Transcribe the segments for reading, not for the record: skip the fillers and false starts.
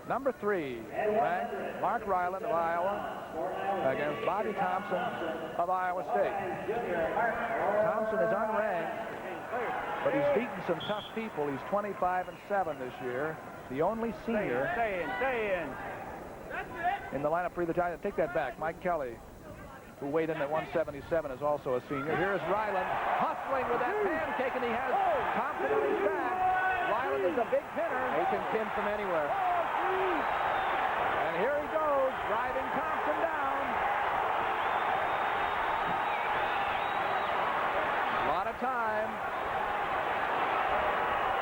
Number 3, ranked Mark Ryland of Iowa against Bobby Thompson of Iowa State. Thompson is unranked, but he's beaten some tough people. He's 25-7 this year. The only senior Stay in. in the lineup for either time. Take that back. Mike Kelly, who weighed in at 177, is also a senior. Here's Ryland hustling with that pancake, and he has Thompson on his back. Ryland is a big pinner. He can pin from anywhere. And here he goes, driving Thompson down. A lot of time.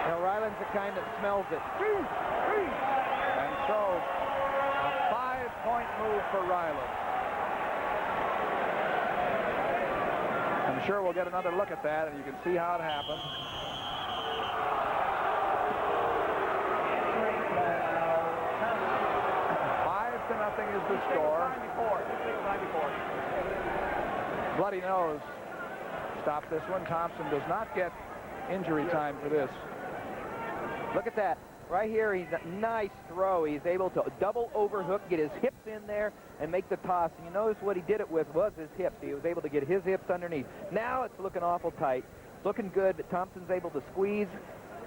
Now, Ryland's the kind that smells it. And so, a 5-point move for Ryland. I'm sure we'll get another look at that, and you can see how it happened. 5-0 is the score. Bloody nose stopped this one. Thompson does not get injury time for this. Look at that. Right here, he's a nice throw. He's able to double overhook, get his hips in there, and make the toss. And you notice what he did it with was his hips. He was able to get his hips underneath. Now it's looking awful tight. It's looking good, but Thompson's able to squeeze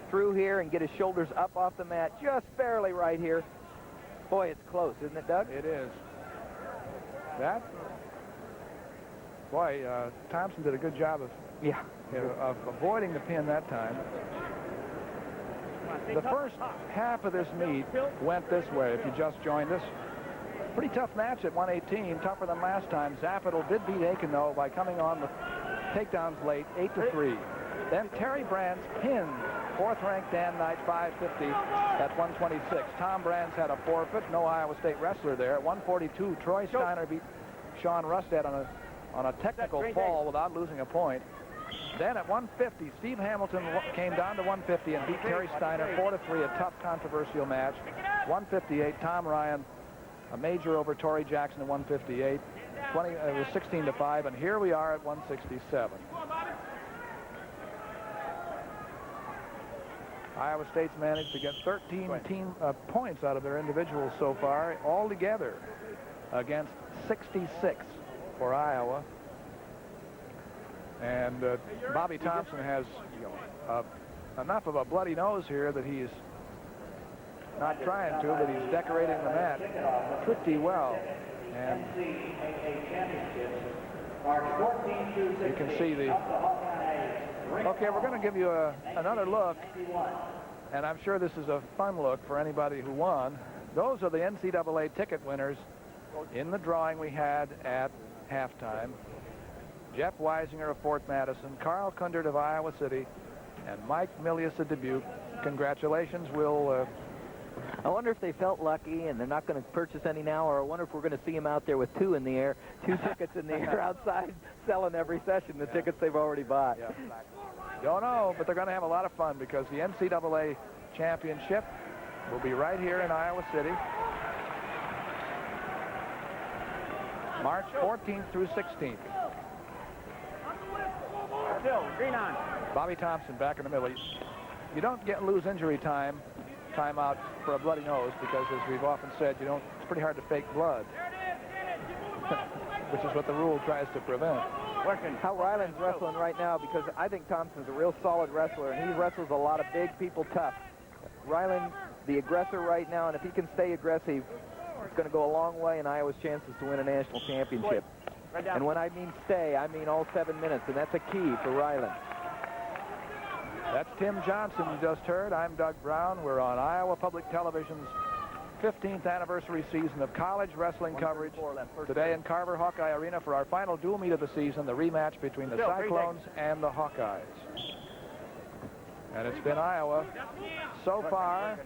through here and get his shoulders up off the mat just barely right here. Boy, it's close, isn't it, Doug? It is. That, boy, Thompson did a good job of avoiding the pin that time. The first half of this meet went this way, if you just joined us. Pretty tough match at 118, tougher than last time. Zappatel did beat Aikeno by coming on the takedowns late, 8-3. Then Terry Brands pinned fourth-ranked Dan Knight, 550 at 126. Tom Brands had a forfeit, no Iowa State wrestler there. At 142, Troy Steiner beat Sean Rustad on a technical fall without losing a point. Then at 150, Steve Hamilton came down to 150 and beat Terry Steiner 4-3, a tough, controversial match. 158, Tom Ryan, a major over Torrey Jackson at 158. It was 16-5, and here we are at 167. Iowa State's managed to get 13 points out of their individuals so far, all together, against 66 for Iowa. And Bobby Thompson has enough of a bloody nose here that he's not trying to, but he's decorating the mat pretty well. And you can see the... Okay, we're going to give you another look, and I'm sure this is a fun look for anybody who won. Those are the NCAA ticket winners in the drawing we had at halftime. Jeff Weisinger of Fort Madison, Carl Kundert of Iowa City, and Mike Milius of Dubuque. Congratulations. I wonder if they felt lucky and they're not going to purchase any now, or I wonder if we're going to see them out there with two in the air, two tickets in the air outside selling every session, the tickets they've already bought. Yeah. Don't know, but they're going to have a lot of fun because the NCAA championship will be right here in Iowa City, March 14th through 16th. Green on. Bobby Thompson back in the middle. You don't lose injury timeout for a bloody nose because, as we've often said, it's pretty hard to fake blood, which is what the rule tries to prevent. How Ryland's wrestling right now, because I think Thompson's a real solid wrestler, and he wrestles a lot of big people tough. Ryland, the aggressor right now, and if he can stay aggressive, it's going to go a long way in Iowa's chances to win a national championship. And when I mean stay, I mean all 7 minutes, and that's a key for Ryland. That's Tim Johnson you just heard. I'm Doug Brown. We're on Iowa Public Television's 15th anniversary season of college wrestling coverage today in Carver Hawkeye Arena for our final dual meet of the season, the rematch between the Cyclones and the Hawkeyes. And it's been Iowa so far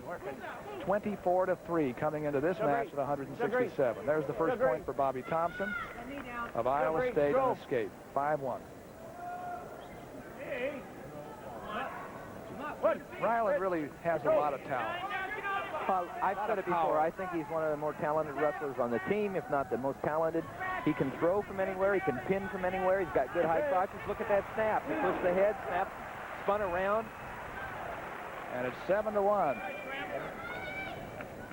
24-3 coming into this match at 167. There's the first point for Bobby Thompson of Iowa State on escape, 5-1. Ryland really has a lot of talent. I've said it before. I think he's one of the more talented wrestlers on the team, if not the most talented. He can throw from anywhere. He can pin from anywhere. He's got good high crotches. Look at that snap. He pushed the head, snap, spun around. And it's 7-1.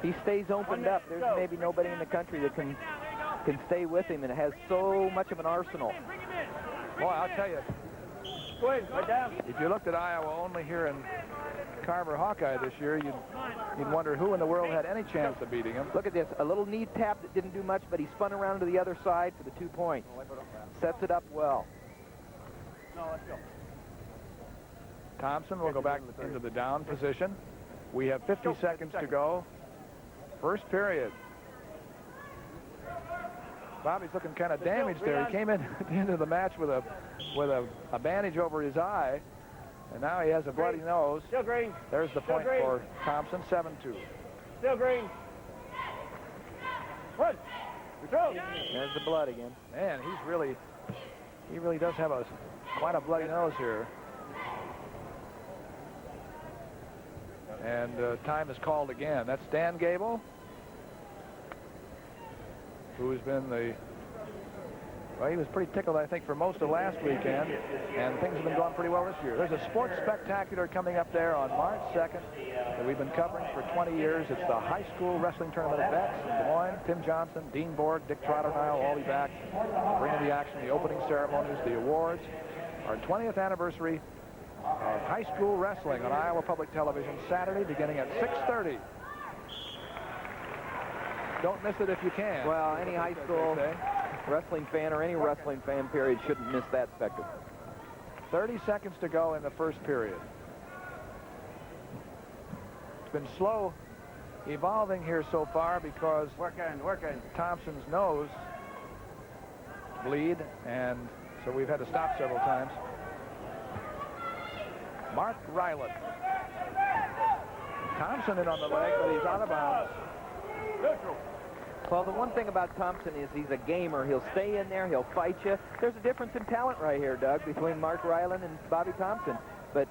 he stays opened up. There's maybe nobody in the country that can stay with him, and it has so much of an arsenal. Boy, I'll tell you, if you looked at Iowa only here in Carver Hawkeye this year, you'd wonder who in the world had any chance of beating him. Look at this, a little knee tap that didn't do much, but he spun around to the other side for the 2 points. Sets it up well. Thompson will go back into the down position. We have 50 seconds to go. First period. Bobby's looking kind of damaged there. He came in at the end of the match with a bandage over his eye, and now he has a bloody nose. Still green. There's the point for Thompson, 7-2. Still green. One. There's the blood again. Man, he really does have quite a bloody nose here. And time is called again. That's Dan Gable, who's been well, he was pretty tickled, I think, for most of last weekend, and things have been going pretty well this year. There's a sports spectacular coming up there on March 2nd that we've been covering for 20 years. It's the high school wrestling tournament at Vets in Des Moines. Tim Johnson, Dean Borg, Dick Trotter, and I will all be back, bringing the action, the opening ceremonies, the awards. Our 20th anniversary of high school wrestling on Iowa Public Television, Saturday, beginning at 6:30. Don't miss it if you can. Well, any high school wrestling fan or any wrestling fan, period, shouldn't miss that spectacle. 30 seconds to go in the first period. It's been slow evolving here so far because Working. Thompson's nose bleed, and so we've had to stop several times. Mark Ryland. Thompson in on the leg, but he's out of bounds. Neutral. Well, the one thing about Thompson is he's a gamer. He'll stay in there. He'll fight you. There's a difference in talent right here, Doug, between Mark Ryland and Bobby Thompson. But,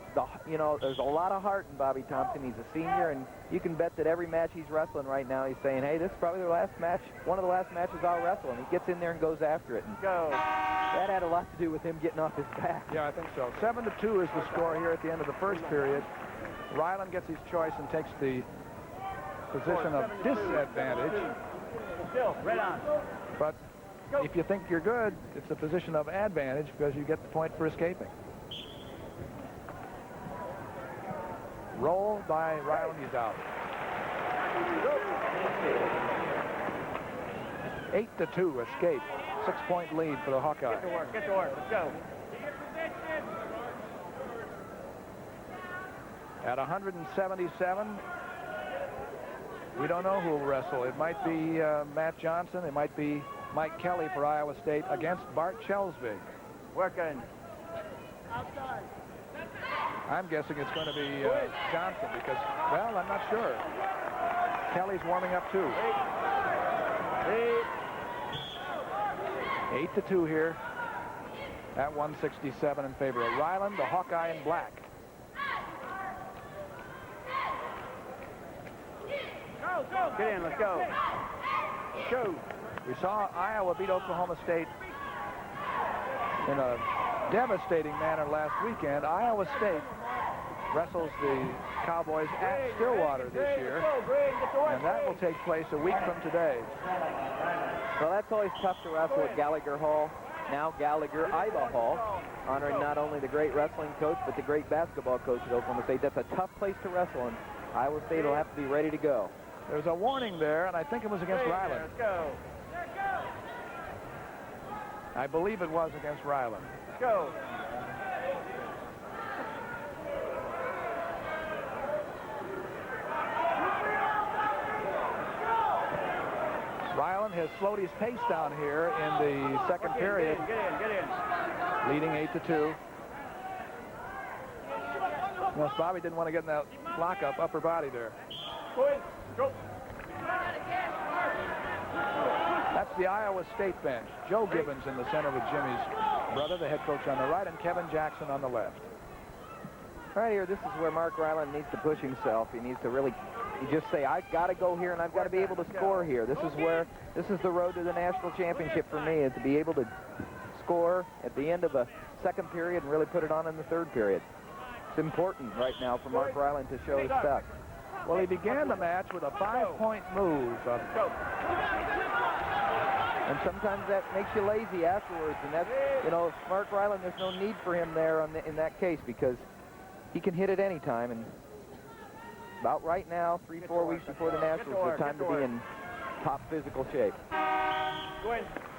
there's a lot of heart in Bobby Thompson. He's a senior, and you can bet that every match he's wrestling right now, he's saying, hey, this is probably the last match, one of the last matches I'll wrestle. And he gets in there and goes after it. And that had a lot to do with him getting off his back. Yeah, I think so. 7-2 is the score here at the end of the first period. Ryland gets his choice and takes the position of disadvantage. Still, right on. But if you think you're good, it's a position of advantage because you get the point for escaping. Roll by Ryland, he's out. 8-2 escape. 6-point lead for the Hawkeyes. Get to work, let's go. At 177, we don't know who will wrestle. It might be Matt Johnson. It might be Mike Kelly for Iowa State against Bart Chelsvig. Working. I'm guessing it's going to be Johnson because, well, I'm not sure. Kelly's warming up too. 8-2 here at 167 in favor of Ryland, the Hawkeye in black. Get in, let's go. Go. We saw Iowa beat Oklahoma State in a devastating manner last weekend. Iowa State wrestles the Cowboys at Stillwater this year, and that will take place a week from today. Well, that's always tough to wrestle at Gallagher Hall, now Gallagher-Iba Hall, honoring not only the great wrestling coach, but the great basketball coach at Oklahoma State. That's a tough place to wrestle, and Iowa State will have to be ready to go. There's a warning there, and I think it was against Ryland. Let's go. I believe it was against Ryland. Let's go. Ryland has slowed his pace down here in the second period, Get in. leading 8-2. Well, Bobby didn't want to get in that lockup upper body there. Go. That's the Iowa State bench. Joe Gibbons in the center with Jimmy's brother, the head coach on the right, and Kevin Jackson on the left. Right here, this is where Mark Ryland needs to push himself. He needs to really just say, I've got to go here and I've got to be able to score here. This is the road to the national championship for me, is to be able to score at the end of a second period and really put it on in the third period. It's important right now for Mark Ryland to show his stuff. Well, he began the match with a 5-point move. And sometimes that makes you lazy afterwards. And that's, you know, Mark Ryland, there's no need for him there in that case because he can hit at any time. And about right now, 3-4 weeks before the Nationals, the time to be in top physical shape.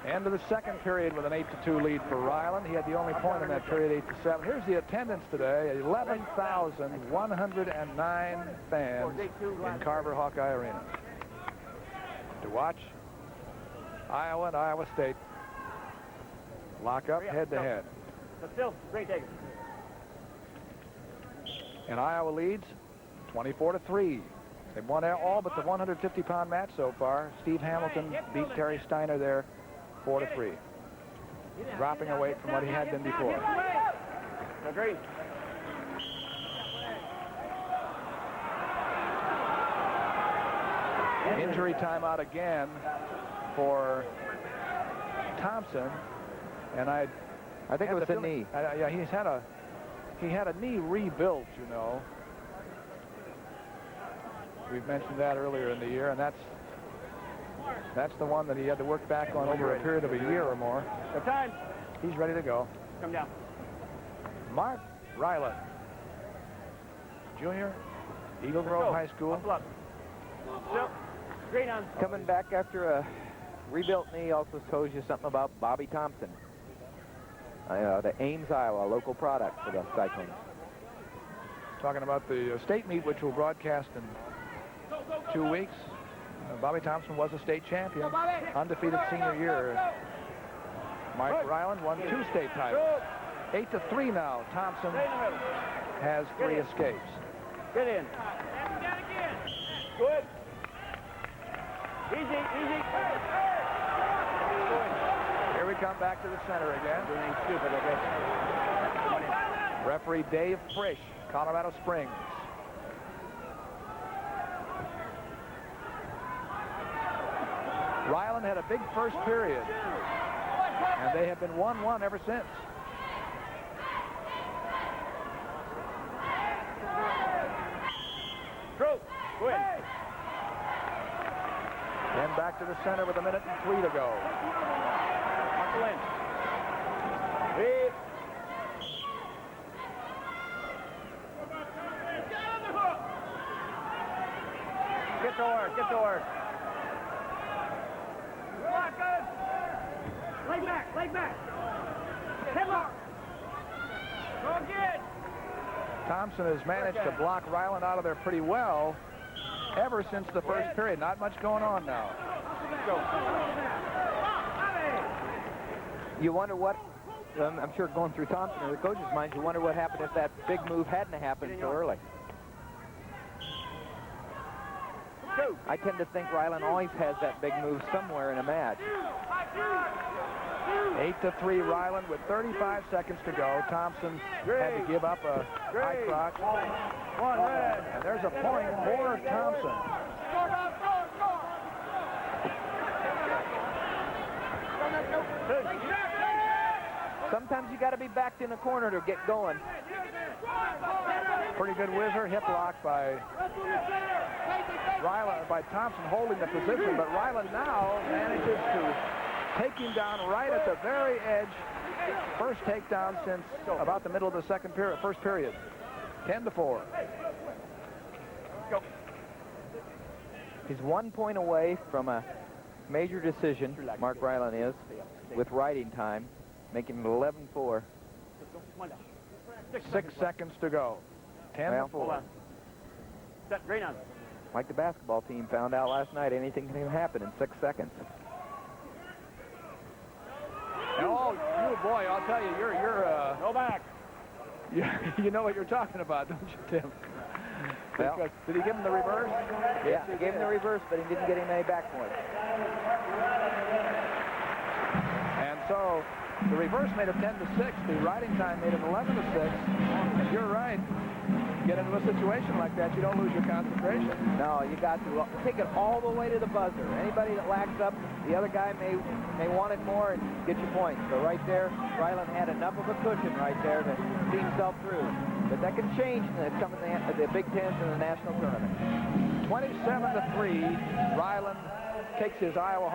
End of the second period with an 8-2 lead for Ryland. He had the only point in that period, 8-7. Here's the attendance today, 11,109 fans in Carver Hawkeye Arena. To watch Iowa and Iowa State lock up head-to-head. But still, great take. And Iowa leads 24-3. They've won all but the 150-pound match so far. Steve Hamilton beat Terry Steiner there 4-3. Dropping a weight from what he had been before. Agreed. Injury timeout again for Thompson, and I think it was the knee. Yeah, he had a knee rebuilt, you know. We've mentioned that earlier in the year, and that's the one that he had to work back on over a period of a year or more. Good time. He's ready to go. Come down. Mark Ryland, junior, Eagle Grove High School. Still. Green on. Coming back after a rebuilt knee also shows you something about Bobby Thompson. The Ames, Iowa, local product for the Cyclones. Talking about the state meet, which will broadcast in 2 weeks. Bobby Thompson was a state champion, undefeated senior year. Mike Ryland won 2 state titles. 8-3 now. Thompson has 3 escapes. Get in. Good. Easy, easy. Here we come back to the center again. Doing stupid, I guess. Referee Dave Frisch, Colorado Springs. Ryland had a big first period, and they have been 1-1 ever since. True. Good. Then back to the center with 1:03 to go. Muscle in. Lead. Get to work. Get to work. Leg back. Leg back. Headlock. Go again. Thompson has managed to block Ryland out of there pretty well ever since the first period. Not much going on now. You wonder what, I'm sure going through Thompson or the coach's mind, you wonder what happened if that big move hadn't happened so early. I tend to think Ryland always has that big move somewhere in a match. 8-3 Ryland with 35 seconds to go. Thompson had to give up a high crotch. And there's a point for Thompson. Sometimes you got to be backed in a corner to get going. Pretty good whizzer, hip lock by Ryland, by Thompson holding the position, but Ryland now manages to take him down right at the very edge. First takedown since about the middle of the first period. 10-4. He's 1 point away from a major decision, Mark Ryland is, with riding time, making it 11-4. 6 seconds to go. 10-4. Set green on. Like the basketball team found out last night, anything can happen in 6 seconds. Oh, you boy, I'll tell you, you're Go back. you know what you're talking about, don't you, Tim? Well, Because, did he give him the reverse? Yeah, he gave him the reverse, but he didn't get him any back points. And so the reverse made it 10-6. The riding time made it 11-6. And you're right. Get into a situation like that, you don't lose your concentration. No, you got to take it all the way to the buzzer. Anybody that lacks up, the other guy may want it more and get your points. So right there, Ryland had enough of a cushion right there to see himself through. But that can change in the Big Tens and the national tournament. 27-3, Ryland takes his Iowa